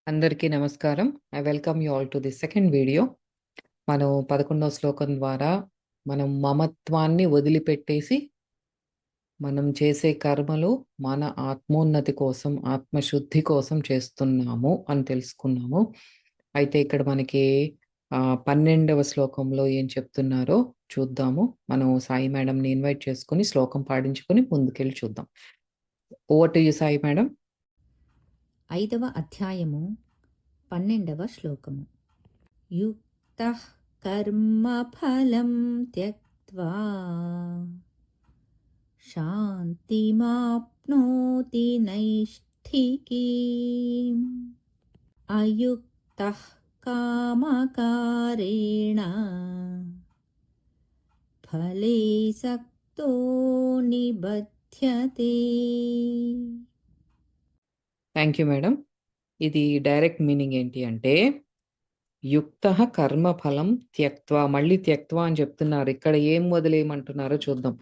అందరికీ నమస్కారం. I welcome you all to the second video. మనం 11వ శ్లోకం ద్వారా మనం మమత్వాన్ని వదిలిపెట్టేసి మనం చేసే కర్మలు మన ఆత్మోన్నతి కోసం, ఆత్మశుద్ధి కోసం చేస్తున్నాము అని తెలుసుకున్నాము. అయితే ఇక్కడ మనకి 12వ శ్లోకంలో ఏం చెప్తున్నారో చూద్దాము. మనం సాయి మేడంని ఇన్వైట్ చేసుకొని శ్లోకం పాడించుకొని ముందుకెళ్ళి చూద్దాం. Over to you Sai madam. 5వ అధ్యాయము 12వ శ్లోకము. యుక్తః కర్మఫలం త్యక్త్వా శాంతిమాప్నోతి నైష్ఠికీం అయుక్తః కామకారేణ ఫలే సక్తో నిబధ్యతే. Thank you madam. ఇది డైరెక్ట్ మీనింగ్ ఏంటి అంటే యుక్తః కర్మఫలం త్యక్త్వా, మళ్ళీ త్యక్త్వా అని చెప్తున్నారు. ఇక్కడ ఏం వదిలేయమంటున్నారో చూద్దాం.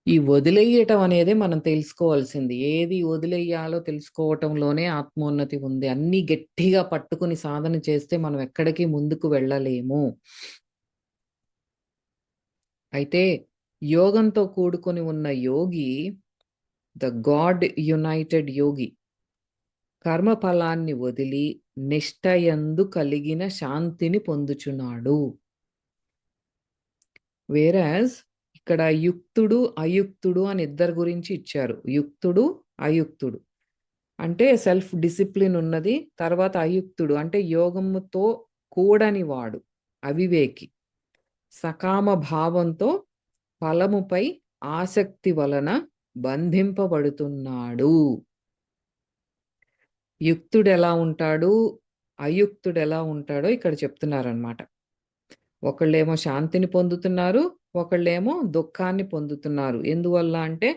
ఈ వదిలేయటం అనేది మనం తెలుసుకోవాల్సింది. ఏది వదిలేయాలో తెలుసుకోవటంలోనే ఆత్మోన్నతి ఉంది. అన్ని గట్టిగా పట్టుకుని సాధన చేస్తే మనం ఎక్కడికి ముందుకు వెళ్ళలేము. అయితే యోగంతో కూడుకొని ఉన్న యోగి, ద గాడ్ యునైటెడ్ యోగి, కర్మఫలాన్ని వదిలి నిష్టయందు కలిగిన శాంతిని పొందుచున్నాడు. వేరాజ్ ఇక్కడ యుక్తుడు అయుక్తుడు అని ఇద్దరు గురించి ఇచ్చారు. యుక్తుడు అయుక్తుడు అంటే సెల్ఫ్ డిసిప్లిన్ ఉన్నది. తర్వాత అయుక్తుడు అంటే యోగముతో కూడని వాడు, అవివేకి, సకామ భావంతో ఫలముపై ఆసక్తి వలన బంధింపబడుతున్నాడు. యుక్తుడు ఎలా ఉంటాడు, అయుక్తుడు ఎలా ఉంటాడో ఇక్కడ చెప్తున్నారనమాట. ఒకళ్ళేమో శాంతిని పొందుతున్నారు, ఒకళ్ళేమో దుఃఖాన్ని పొందుతున్నారు. ఎందువల్ల అంటే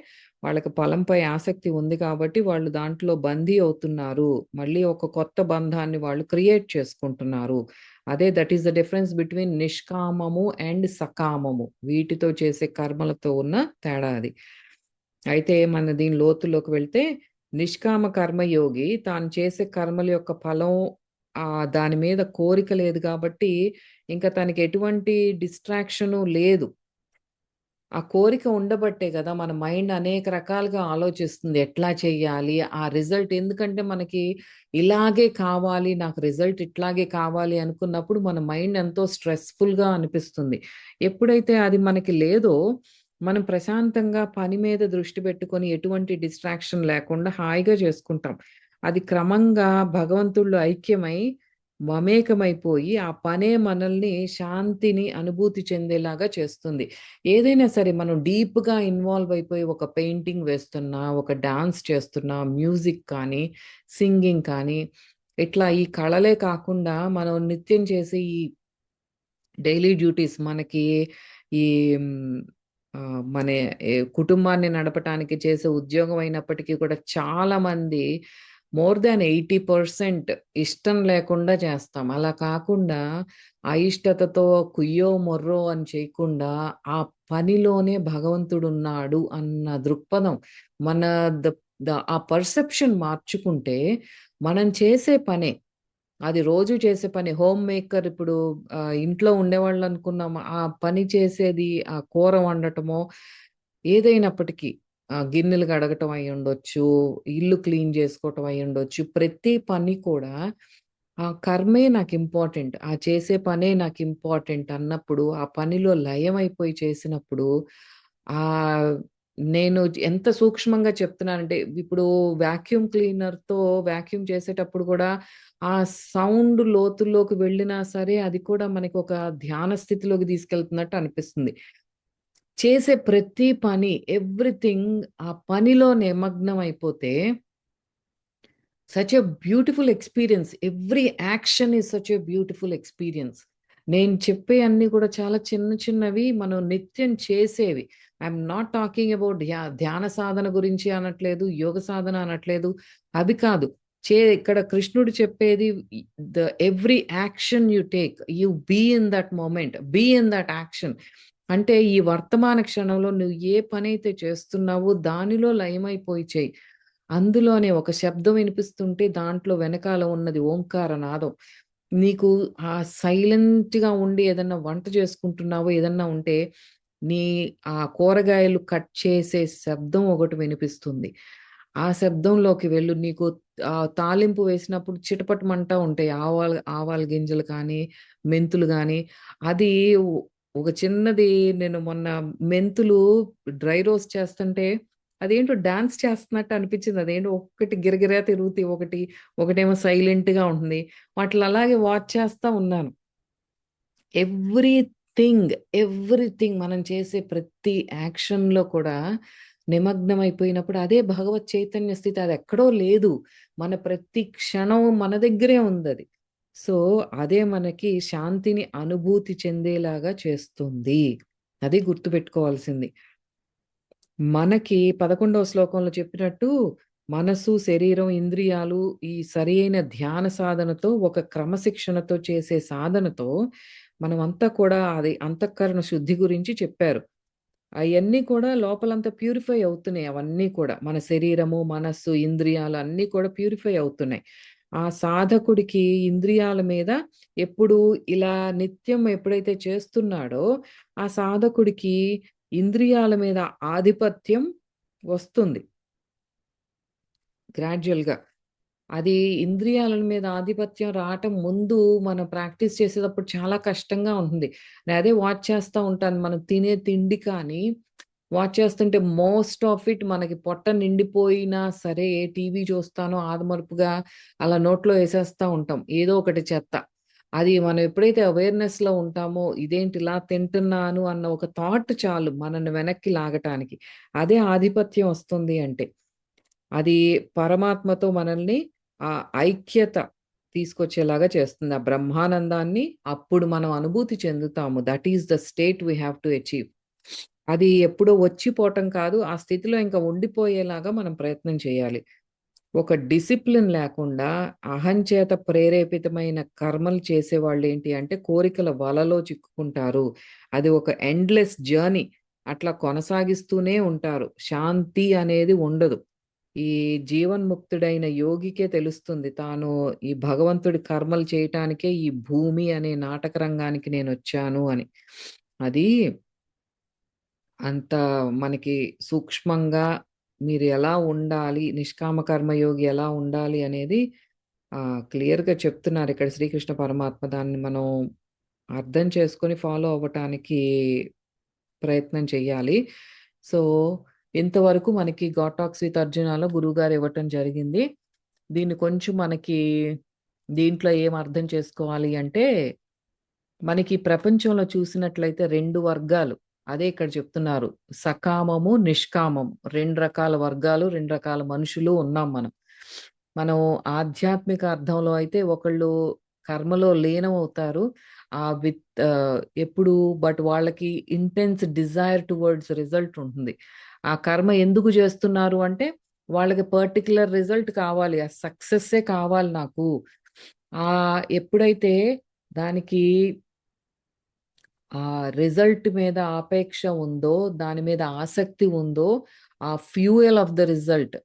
వాళ్ళకి ఫలంపై ఆసక్తి ఉంది కాబట్టి వాళ్ళు దాంట్లో బందీ అవుతున్నారు. మళ్ళీ ఒక కొత్త బంధాన్ని వాళ్ళు క్రియేట్ చేసుకుంటున్నారు. అదే that is the difference between నిష్కామము అండ్ సకామము. వీటితో చేసే కర్మలతో ఉన్న తేడా అది. అయితే మన దీని లోతులోకి వెళ్తే నిష్కామ కర్మయోగి తాను చేసే కర్మల యొక్క ఫలం దాని మీద కోరిక లేదు కాబట్టి ఇంకా తనకి ఎటువంటి డిస్ట్రాక్షను లేదు. ఆ కోరిక ఉండబట్టే కదా మన మైండ్ అనేక రకాలుగా ఆలోచిస్తుంది. ఎట్లా చెయ్యాలి? ఆ రిజల్ట్ ఎందుకంటే మనకి ఇలాగే కావాలి, నాకు రిజల్ట్ ఇట్లాగే కావాలి అనుకున్నప్పుడు మన మైండ్ ఎంతో స్ట్రెస్‌ఫుల్‌గా అనిపిస్తుంది. ఎప్పుడైతే అది మనకి లేదో మనం ప్రశాంతంగా పని మీద దృష్టి పెట్టుకొని ఎటువంటి డిస్ట్రాక్షన్ లేకుండా హాయిగా చేసుకుంటాం. అది క్రమంగా భగవంతుడిలో ఐక్యమై మమేకమైపోయి ఆ పనే మనల్ని శాంతిని అనుభూతి చెందేలాగా చేస్తుంది. ఏదైనా సరే మనం డీప్‌గా ఇన్వాల్వ్ అయిపోయి ఒక పెయింటింగ్ వేస్తున్నా, ఒక డాన్స్ చేస్తున్నా, మ్యూజిక్ కానీ, సింగింగ్ కానీ, ఇట్లా ఈ కళలే కాకుండా మనం నిత్యం చేసే ఈ డైలీ డ్యూటీస్ మనకి ఈ మన కుటుంబాన్ని నడపటానికి చేసే ఉద్యోగం అయినప్పటికీ కూడా చాలామంది మోర్ దాన్ 80% ఇష్టం లేకుండా చేస్తాం. అలా కాకుండా అయిష్టతతో కుయ్యో మొర్రో అని చేయకుండా ఆ పనిలోనే భగవంతుడున్నాడు అన్న దృక్పథం మన ద ద ఆ పర్సెప్షన్ మార్చుకుంటే మనం చేసే పనే, అది రోజు చేసే పని. హోమ్ మేకర్ ఇప్పుడు ఇంట్లో ఉండేవాళ్ళు అనుకున్నాం. ఆ పని చేసేది ఆ కూర వండటమో ఏదైనప్పటికీ గిన్నెలు కడగటం అయ్యుండొచ్చు, ఇల్లు క్లీన్ చేసుకోవటం అయ్యుండొచ్చు. ప్రతి పని కూడా ఆ కర్మే నాకు ఇంపార్టెంట్, ఆ చేసే పనే నాకు ఇంపార్టెంట్ అన్నప్పుడు, ఆ పనిలో లయమైపోయి చేసినప్పుడు ఆహ్, నేను ఎంత సూక్ష్మంగా చెప్తున్నానంటే ఇప్పుడు వాక్యూమ్ క్లీనర్‌తో వాక్యూమ్ చేసేటప్పుడు కూడా ఆ సౌండ్ లోతుల్లోకి వెళ్ళినా సరే అది కూడా మనకి ఒక ధ్యాన స్థితిలోకి తీసుకెళ్తున్నట్టు అనిపిస్తుంది. చేసే ప్రతి పని ఎవ్రీథింగ్ ఆ పనిలో నిమగ్నం అయిపోతే such a beautiful experience. Every action is such a beautiful experience. నేను చెప్పే అన్నీ కూడా చాలా చిన్న చిన్నవి మనం నిత్యం చేసేవి. ఐయామ్ నాట్ టాకింగ్ అబౌట్ ధ్యాన సాధన గురించి అనట్లేదు, యోగ సాధన అనట్లేదు. అవి కాదు. ఇక్కడ కృష్ణుడు చెప్పేది every action you take, you be in that moment, be in that action. అంటే ఈ వర్తమాన క్షణంలో నువ్వు ఏ పనైతే చేస్తున్నావో దానిలో లయమైపోయి చెయ్యి. అందులోనే ఒక శబ్దం వినిపిస్తుంటే దాంట్లో వెనకాల ఉన్నది ఓంకార నాదం. నీకు ఆ సైలెంట్‌గా ఉండి ఏదన్నా వంట చేసుకుంటున్నావో ఏదన్నా ఉంటే, నీ ఆ కూరగాయలు కట్ చేసే శబ్దం ఒకటి వినిపిస్తుంది. ఆ శబ్దంలోకి వెళ్ళు. నీకు తాలింపు వేసినప్పుడు చిటపటమంటా ఉంటాయి. ఆవాలు ఆవాల గింజలు కానీ, మెంతులు గానీ, అది ఒక చిన్నది నేను మొన్న మెంతులు డ్రై రోస్ట్ చేస్తుంటే అదేంటో డాన్స్ చేస్తున్నట్టు అనిపించింది. అదేంటో ఒక్కటి గిరగిరా తిరుగుతాయి. ఒకటేమో సైలెంట్‌గా ఉంటుంది. వాటిని అలాగే వాచ్ చేస్తా ఉన్నాను. ఎవ్రీథింగ్, ఎవ్రీథింగ్ మనం చేసే ప్రతి యాక్షన్‌లో కూడా నిమగ్నమైపోయినప్పుడు అదే భగవత్ చైతన్య స్థితి. అదెక్కడో లేదు. మన ప్రతి క్షణం మన దగ్గరే ఉందది. సో, అదే మనకి శాంతిని అనుభూతి చెందేలాగా చేస్తుంది. అది గుర్తుపెట్టుకోవాల్సింది. మనకి 11వ శ్లోకంలో చెప్పినట్టు మనసు, శరీరం, ఇంద్రియాలు ఈ సరియైన ధ్యాన సాధనతో ఒక క్రమశిక్షణతో చేసే సాధనతో మనమంతా కూడా అది అంతఃకరణ శుద్ధి గురించి చెప్పారు. అయన్నీ కూడా లోపలంతా ప్యూరిఫై అవుతున్నాయి అవన్నీ కూడా. మన శరీరము, మనస్సు, ఇంద్రియాలు అన్నీ కూడా ప్యూరిఫై అవుతున్నాయి. ఆ సాధకుడికి ఇంద్రియాల మీద ఎప్పుడు ఇలా నిత్యం ఎప్పుడైతే చేస్తున్నాడో, ఆ సాధకుడికి ఇంద్రియాల మీద ఆధిపత్యం వస్తుంది గ్రాడ్యుయల్‌గా. అది ఇంద్రియాల మీద ఆధిపత్యం రావటం ముందు మనం ప్రాక్టీస్ చేసేటప్పుడు చాలా కష్టంగా ఉంటుంది. నేను అదే వాచ్ చేస్తా ఉంటాను. మనం తినే తిండి కానీ, వాచ్ చేస్తుంటే మోస్ట్ ఆఫ్ ఇట్ మనకి పొట్ట నిండిపోయినా సరే, టీవీ చూస్తానో ఆదమరుపుగా అలా నోట్లో ఏసేస్తా ఉంటాం. ఏదో ఒకటి చెత్త. అది మనం ఎప్పుడైతే అవేర్‌నెస్‌లో ఉంటామో, ఇదేంటి ఇలా తింటున్నాను అన్న ఒక థాట్ చాలు మనల్ని వెనక్కి లాగటానికి. అదే ఆధిపత్యం వస్తుంది అంటే. అది పరమాత్మతో మనల్ని ఐక్యత తీసుకొచ్చేలాగా చేస్తుంది. ఆ బ్రహ్మానందాన్ని అప్పుడు మనం అనుభూతి చెందుతాము. That is the state we have to achieve. అది ఎప్పుడో వచ్చిపోవటం కాదు. ఆ స్థితిలో ఇంకా ఉండిపోయేలాగా మనం ప్రయత్నం చేయాలి. ఒక డిసిప్లిన్ లేకుండా అహంచేత ప్రేరేపితమైన కర్మలు చేసేవాళ్ళేంటి అంటే కోరికల వలలో చిక్కుకుంటారు. అది ఒక ఎండ్‌లెస్ జర్నీ. అట్లా కొనసాగిస్తూనే ఉంటారు. శాంతి అనేది ఉండదు. ఈ జీవన్ముక్తుడైన యోగికే తెలుస్తుంది. తాను ఈ భగవంతుడి కర్మలు చేయటానికే ఈ భూమి అనే నాటక రంగానికి నేనొచ్చాను అని. అది అంత మనకి సూక్ష్మంగా మీరు ఎలా ఉండాలి, నిష్కామ కర్మయోగి ఎలా ఉండాలి అనేది క్లియర్‌గా చెప్తున్నారిక్కడ శ్రీకృష్ణ పరమాత్మ. దాన్ని మనం అర్థం చేసుకొని ఫాలో అవ్వటానికి ప్రయత్నం చెయ్యాలి. సో, ఇంతవరకు మనకి 'గాడ్ టాక్స్ విత్ అర్జున'లో గురువుగారు ఇవ్వటం జరిగింది. దీన్ని కొంచెం మనకి దీంట్లో ఏం అర్థం చేసుకోవాలి అంటే, మనకి ప్రపంచంలో చూసినట్లయితే 2 వర్గాలు. అదే ఇక్కడ చెప్తున్నారు. సకామము, నిష్కామము. 2 రకాల వర్గాలు, 2 రకాల మనుషులు ఉన్నాం మనం. మనం ఆధ్యాత్మిక అర్థంలో అయితే ఒకళ్ళు కర్మలో లీనమవుతారు. ఎప్పుడు బట్ వాళ్ళకి ఇంటెన్స్ డిజైర్ టువర్డ్స్ రిజల్ట్ ఉంటుంది. ఆ కర్మ ఎందుకు చేస్తున్నారు అంటే, వాళ్ళకి పర్టిక్యులర్ రిజల్ట్ కావాలి. ఆ సక్సెస్సే కావాలి నాకు. ఎప్పుడైతే దానికి రిజల్ట్ మీద ఆపేక్ష ఉందో, దాని మీద ఆసక్తి ఉందో, ఆ ఫ్యూయల్ ఆఫ్ ద రిజల్ట్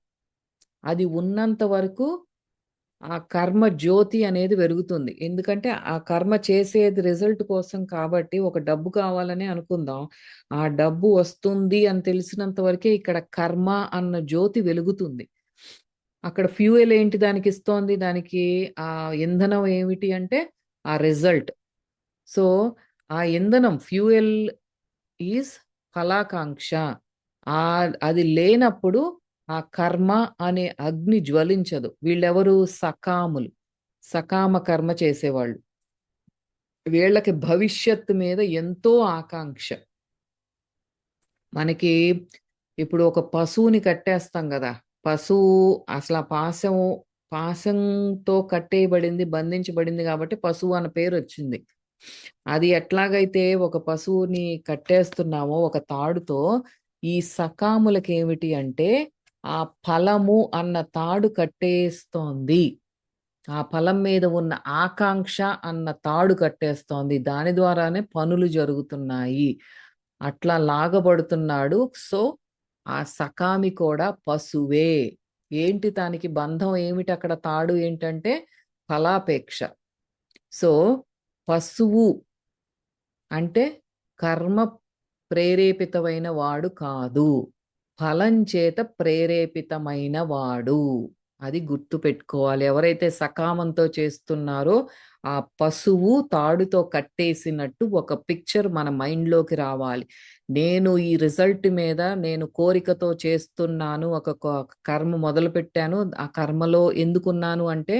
అది ఉన్నంత వరకు ఆ కర్మ జ్యోతి అనేది వెలుగుతుంది. ఎందుకంటే, ఆ కర్మ చేసేది రిజల్ట్ కోసం కాబట్టి, ఒక డబ్బు కావాలనే అనుకుందాం. ఆ డబ్బు వస్తుంది అని తెలిసినంత వరకే ఇక్కడ కర్మ అన్న జ్యోతి వెలుగుతుంది. అక్కడ ఫ్యూయల్ ఏంటి దానికిస్తోంది? దానికి ఇంధనం ఏమిటి అంటే, ఆ రిజల్ట్. సో, ఆ ఇంధనం ఫ్యూయల్ ఈజ్ ఫలాకాంక్ష. అది లేనప్పుడు ఆ కర్మ అనే అగ్ని జ్వలించదు. వీళ్ళెవరు? సకాములు. సకామ కర్మ చేసేవాళ్ళు. వీళ్ళకి భవిష్యత్తు మీద ఎంతో ఆకాంక్ష. మనకి ఇప్పుడు ఒక పశువుని కట్టేస్తాం గదా! పశువు అసల పాశంతో కట్టేయబడింది, బంధించబడింది గాబట్టి పశువు అన్న పేరొచ్చింది. అది ఎట్లాగైతే ఒక పశువుని కట్టేస్తున్నామో ఒక తాడుతో, ఈ సకాములకేమిటి అంటే, ఆ ఫలము అన్న తాడు కట్టేస్తోంది. ఆ ఫలం మీద ఉన్న ఆకాంక్ష అన్న తాడు కట్టేస్తోంది. దాని ద్వారానే పనులు జరుగుతున్నాయి. అట్లా లాగబడుతున్నాడు. సో, ఆ సకామి కూడా పశువే. ఏంటి దానికి బంధం ఏమిటి, అక్కడ తాడు ఏంటంటే ఫలాపేక్ష. సో పశువు అంటే కర్మ ప్రేరేపితమైన వాడు కాదు, ఫలం చేత ప్రేరేపితమైన వాడు. అది గుర్తు పెట్టుకోవాలి. ఎవరైతే సకామంతో చేస్తున్నారో ఆ పశువు తాడుతో కట్టేసినట్టు ఒక పిక్చర్ మన మైండ్లోకి రావాలి. నేను ఈ రిజల్ట్ మీద నేను కోరికతో చేస్తున్నాను, ఒక కర్మ మొదలు పెట్టాను, ఆ కర్మలో ఎందుకున్నాను అంటే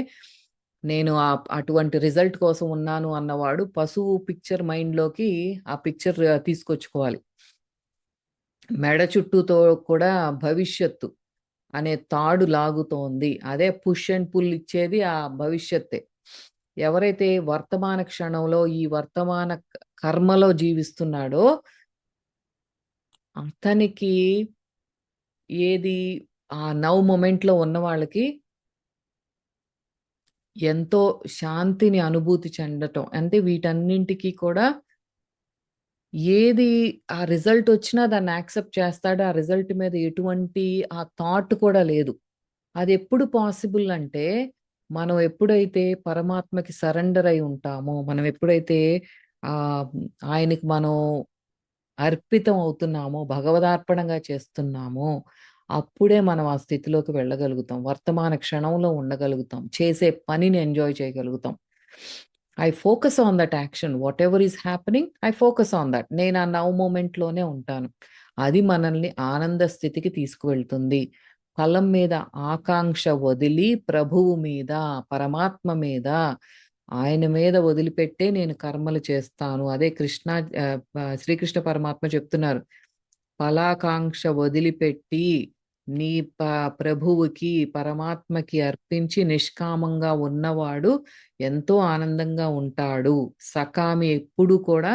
నేను అటువంటి రిజల్ట్ కోసం ఉన్నాను అన్నవాడు పశువు పిక్చర్ మైండ్లోకి ఆ పిక్చర్ తీసుకొచ్చుకోవాలి. మెడ చుట్టూతో కూడా భవిష్యత్తు అనే తాడు లాగుతోంది, అదే పుష్ అండ్ పుల్ ఇచ్చేది ఆ భవిష్యత్తే. ఎవరైతే వర్తమాన క్షణంలో ఈ వర్తమాన కర్మలో జీవిస్తున్నాడో అతనికి ఏది ఆ నౌ మొమెంట్లో ఉన్న వాళ్ళకి ఎంతో శాంతిని అనుభూతి చెందటం. అంటే వీటన్నింటికి కూడా ఏది ఆ రిజల్ట్ వచ్చినా దాన్ని యాక్సెప్ట్ చేస్తాడు. ఆ రిజల్ట్ మీద ఎటువంటి ఆ థాట్ కూడా లేదు. అది ఎప్పుడు పాసిబుల్ అంటే మనం ఎప్పుడైతే పరమాత్మకి సరెండర్ అయి ఉంటామో, మనం ఎప్పుడైతే ఆయనకి మనం అర్పితం అవుతున్నామో, భగవదార్పణంగా చేస్తున్నామో, అప్పుడే మనం ఆ స్థితిలోకి వెళ్ళగలుగుతాం. వర్తమాన క్షణంలో ఉండగలుగుతాం. చేసే పనిని ఎంజాయ్ చేయగలుగుతాం. I focus on that action. What ever is happening I focus on that. నేను ఆ నౌ మూమెంట్‌లోనే ఉంటాను. అది మనల్ని ఆనంద స్థితికి తీసుకువెళ్తుంది. ఫలం మీద ఆకాంక్ష వదిలి ప్రభువు మీద, పరమాత్మ మీద, ఆయన మీద వదిలిపెట్టే నేను కర్మలు చేస్తాను. అదే శ్రీకృష్ణ పరమాత్మ చెప్తున్నారు. ఫలాకాంక్ష వదిలిపెట్టి నీ ప్రభువుకి, పరమాత్మకి అర్పించి నిష్కామంగా ఉన్నవాడు ఎంతో ఆనందంగా ఉంటాడు. సకామి ఎప్పుడు కూడా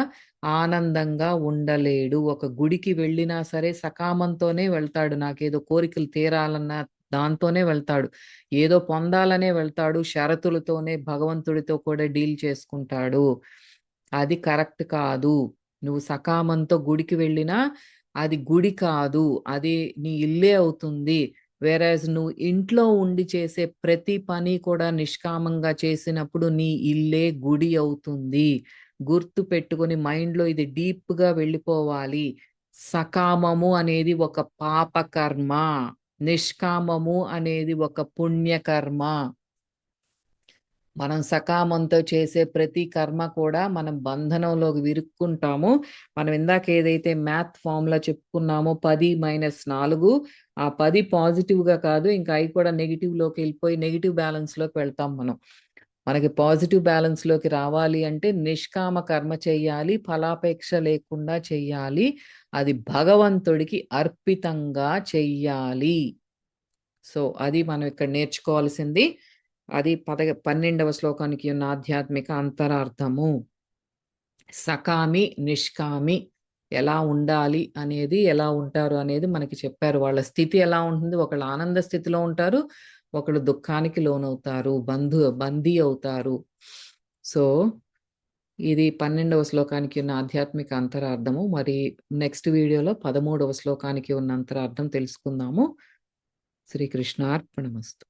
ఆనందంగా ఉండలేడు. ఒక గుడికి వెళ్ళినా సరే సకామంతోనే వెళ్తాడు. నాకేదో కోరికలు తీరాలన్న దాంతోనే వెళ్తాడు. ఏదో పొందాలనే వెళ్తాడు. షరతులతోనే భగవంతుడితో కూడా డీల్ చేసుకుంటాడు. అది కరెక్ట్ కాదు. నువ్వు సకామంతో గుడికి వెళ్ళినా అది గుడి కాదు, అది నీ ఇల్లే అవుతుంది. వేరేస్ నువ్వు ఇంట్లో ఉండి చేసే ప్రతి పని కూడా నిష్కామంగా చేసినప్పుడు నీ ఇల్లే గుడి అవుతుంది. గుర్తు పెట్టుకొని మైండ్లో ఇది డీప్గా వెళ్ళిపోవాలి. సకామము అనేది ఒక పాపకర్మ, నిష్కామము అనేది ఒక పుణ్యకర్మ. మనం సకామంతో చేసే ప్రతి కర్మ కూడా మనం బంధనంలోకి విరుక్కుంటాము. మనం ఇందాక ఏదైతే మ్యాథ్ ఫార్ములా చెప్పుకున్నామో 10 - 4, ఆ 10 పాజిటివ్గా కాదు, ఇంకా అవి కూడా నెగిటివ్లోకి వెళ్ళిపోయి నెగిటివ్ బ్యాలెన్స్లోకి వెళ్తాం మనం. మనకి పాజిటివ్ బ్యాలెన్స్లోకి రావాలి అంటే నిష్కామ కర్మ చెయ్యాలి, ఫలాపేక్ష లేకుండా చెయ్యాలి, అది భగవంతుడికి అర్పితంగా చెయ్యాలి. సో అది మనం ఇక్కడ నేర్చుకోవాల్సింది. అది 12వ శ్లోకానికి ఉన్న ఆధ్యాత్మిక అంతరార్థము. సకామి, నిష్కామి ఎలా ఉండాలి అనేది, ఎలా ఉంటారు అనేది మనకి చెప్పారు. వాళ్ళ స్థితి ఎలా ఉంటుంది, ఒకళ్ళు ఆనంద స్థితిలో ఉంటారు, ఒకళ్ళు దుఃఖానికి లోనవుతారు, బందీ అవుతారు. సో ఇది 12వ శ్లోకానికి ఉన్న ఆధ్యాత్మిక అంతరార్థము. మరి నెక్స్ట్ వీడియోలో 13వ శ్లోకానికి ఉన్న అంతరార్థం తెలుసుకుందాము. శ్రీకృష్ణార్పణమస్తు.